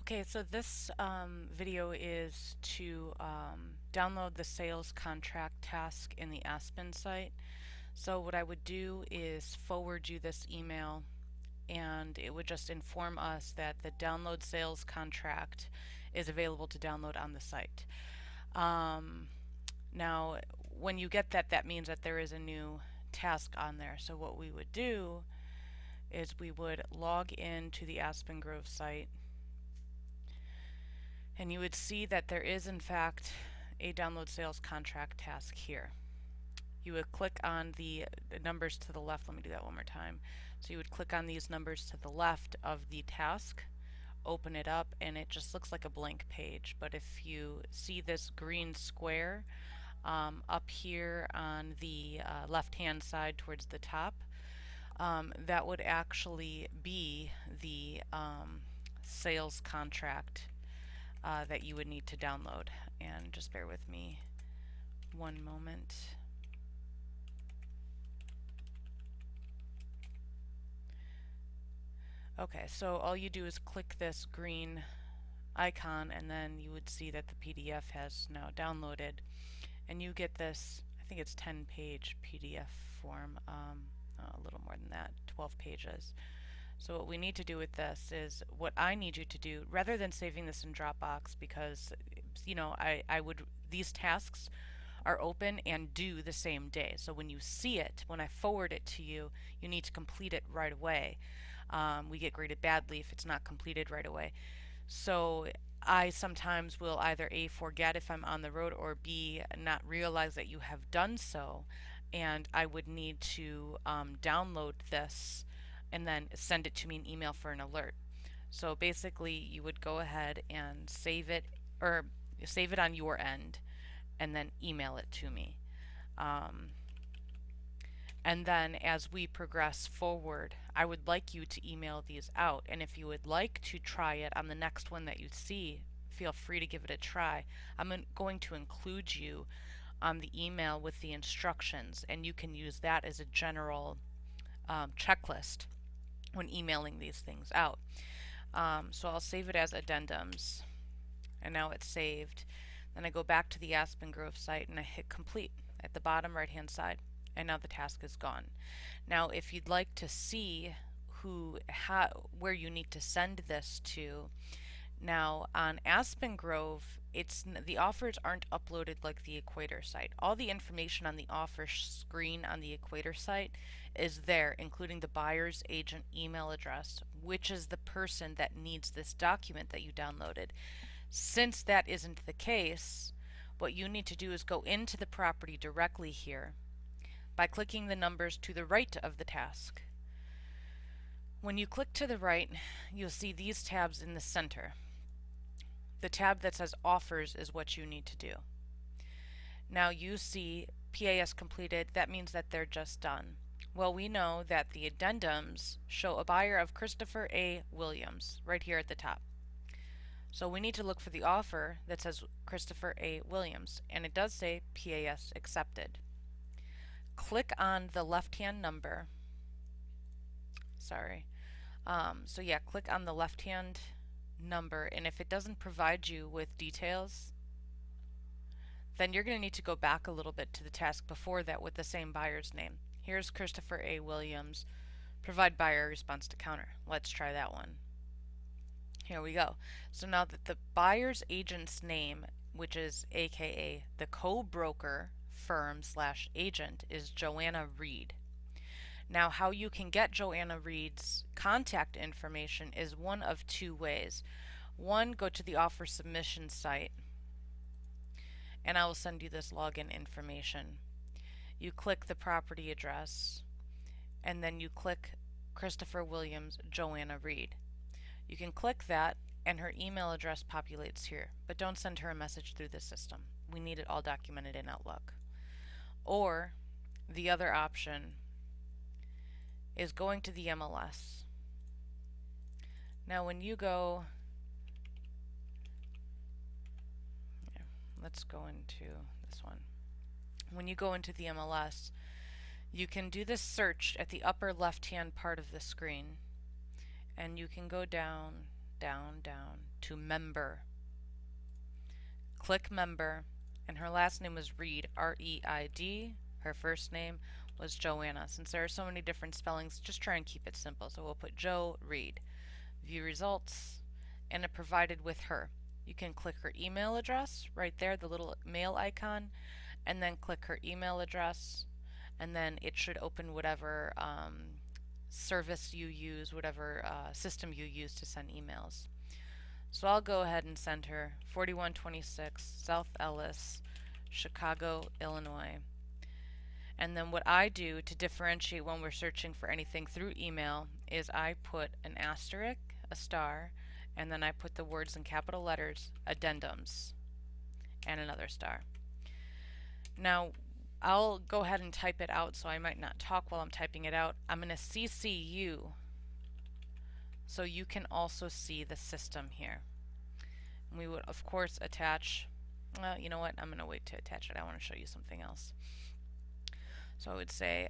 Okay, so this video is to download the sales contract task in the Aspen site. So what I would do is forward you this email, and it would just inform us that the download sales contract is available to download on the site. Now, when you get that, that means that there is a new task on there. So what we would do is we would log in to the Aspen Grove site, and you would see that there is in fact a download sales contract task here. You would click on the numbers to the left. Let me do that one more time. So you would click on these numbers to the left of the task, open it up, and it just looks like a blank page. But if you see this green square up here on the left hand side towards the top, that would actually be the sales contract that you would need to download. And just bear with me one moment. Okay, so all you do is click this green icon, and then you would see that the PDF has now downloaded, and you get this, I think it's 10-page PDF form, a little more than that, 12 pages. So what we need to do with this is, what I need you to do, rather than saving this in Dropbox, because these tasks are open and due the same day. So when you see it, when I forward it to you, you need to complete it right away. We get graded badly if it's not completed right away. So I sometimes will either A, forget if I'm on the road, or B, not realize that you have done so, and I would need to download this and then send it to me in email for an alert. So basically you would go ahead and save it, or save it on your end, and then email it to me. And then as we progress forward, I would like you to email these out. And if you would like to try it on the next one that you see, feel free to give it a try. I'm going to include you on the email with the instructions, and you can use that as a general checklist when emailing these things out. So I'll save it as addendums, and now it's saved. Then I go back to the Aspen Grove site and I hit complete at the bottom right hand side, and now the task is gone. Now if you'd like to see where you need to send this to, now on Aspen Grove, the offers aren't uploaded like the Equator site. All the information on the offer screen on the Equator site is there, including the buyer's agent email address, which is the person that needs this document that you downloaded. Since that isn't the case, what you need to do is go into the property directly here by clicking the numbers to the right of the task. When you click to the right, you'll see these tabs in the center. The tab that says offers is what you need to do. Now you see PAS completed. That means that they're just done. Well, we know that the addendums show a buyer of Christopher A. Williams right here at the top. So we need to look for the offer that says Christopher A. Williams, and it does say PAS accepted. Click on the left-hand number. Sorry. So yeah, click on the left-hand number, and if it doesn't provide you with details, then you're going to need to go back a little bit to the task before that with the same buyer's name. Here's Christopher A. Williams. Provide buyer response to counter. Let's try that one. Here we go. So now that the buyer's agent's name, which is aka the co-broker firm / agent, is Joanna Reed. Now how you can get Joanna Reed's contact information is one of two ways. One, go to the offer submission site, and I will send you this login information. You click the property address, and then you click Christopher Williams, Joanna Reed. You can click that and her email address populates here, but don't send her a message through the system. We need it all documented in Outlook. Or the other option is going to the MLS. Now when you go, let's go into this one. When you go into the MLS, you can do this search at the upper left hand part of the screen, and you can go down, down, down to member. Click member, and her last name was Reid, R-E-I-D. Her first name was Joanna. Since there are so many different spellings, just try and keep it simple. So we'll put Joe Reid. View results, and it provided with her. You can click her email address right there, the little mail icon, and then click her email address, and then it should open whatever service you use, whatever system you use to send emails. So I'll go ahead and send her 4126 South Ellis, Chicago, Illinois. And then what I do to differentiate when we're searching for anything through email is I put an asterisk, a star, and then I put the words in capital letters, addendums, and another star. Now, I'll go ahead and type it out, so I might not talk while I'm typing it out. I'm going to CC you so you can also see the system here. And we would, of course, attach, well, you know what, I'm going to wait to attach it. I want to show you something else. So I would say,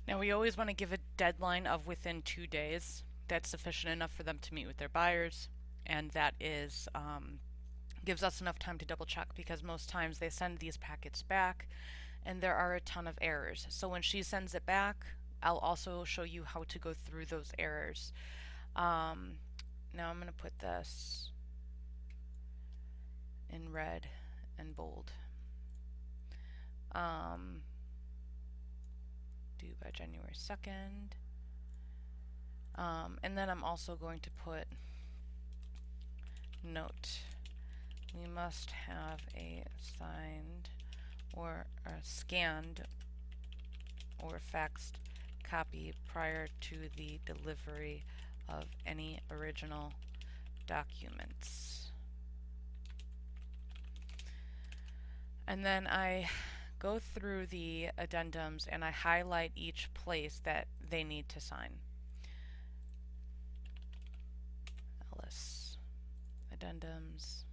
now we always want to give a deadline of within 2 days. That's sufficient enough for them to meet with their buyers, and that is gives us enough time to double check, because most times they send these packets back and there are a ton of errors. So when she sends it back, I'll also show you how to go through those errors. Now I'm going to put this in red and bold. Due by January 2nd. And then I'm also going to put note. We must have a signed or a scanned or faxed copy prior to the delivery of any original documents. And then I go through the addendums and I highlight each place that they need to sign. Ellis, addendums.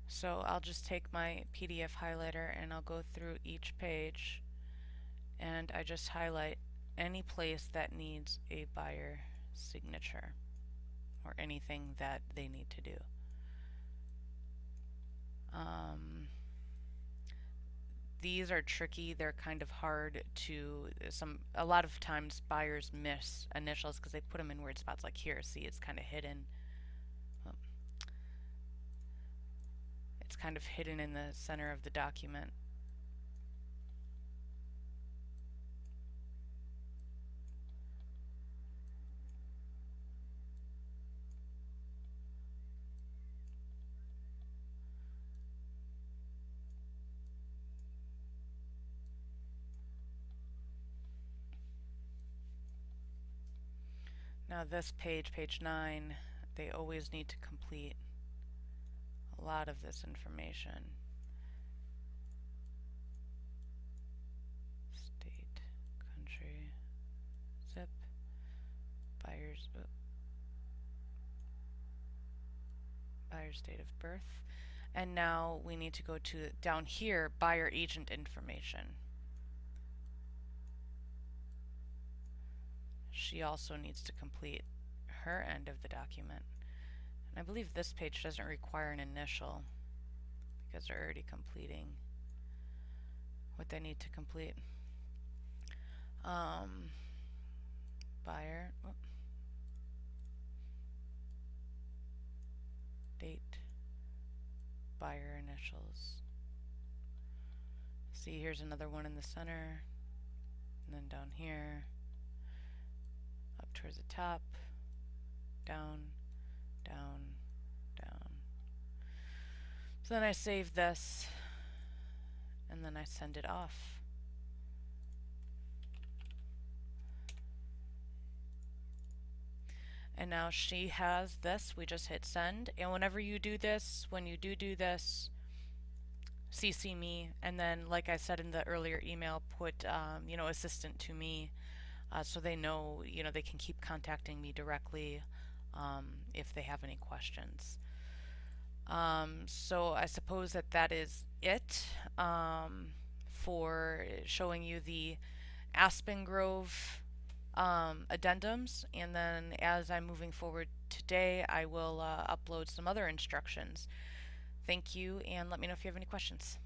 So I'll just take my PDF highlighter and I'll go through each page and I just highlight any place that needs a buyer signature or anything that they need to do. these are tricky. They're kind of hard to a lot of times buyers miss initials because they put them in weird spots like here. See, it's kind of hidden. It's kind of hidden in the center of the document. Now this page, page 9, they always need to complete a lot of this information. State, country, zip, buyer's date of birth. And now we need to go to down here, buyer agent information. She also needs to complete her end of the document. And I believe this page doesn't require an initial because they're already completing what they need to complete. Buyer, date, buyer initials. See, here's another one in the center, and then down here, up towards the top, down, down, down. So then I save this, and then I send it off. And now she has this. We just hit send. And whenever you do this, when you do this, CC me. And then, like I said in the earlier email, put assistant to me, so they know they can keep contacting me directly if they have any questions. So I suppose that is it for showing you the Aspen Grove addendums, and then as I'm moving forward today, I will upload some other instructions. Thank you, and let me know if you have any questions.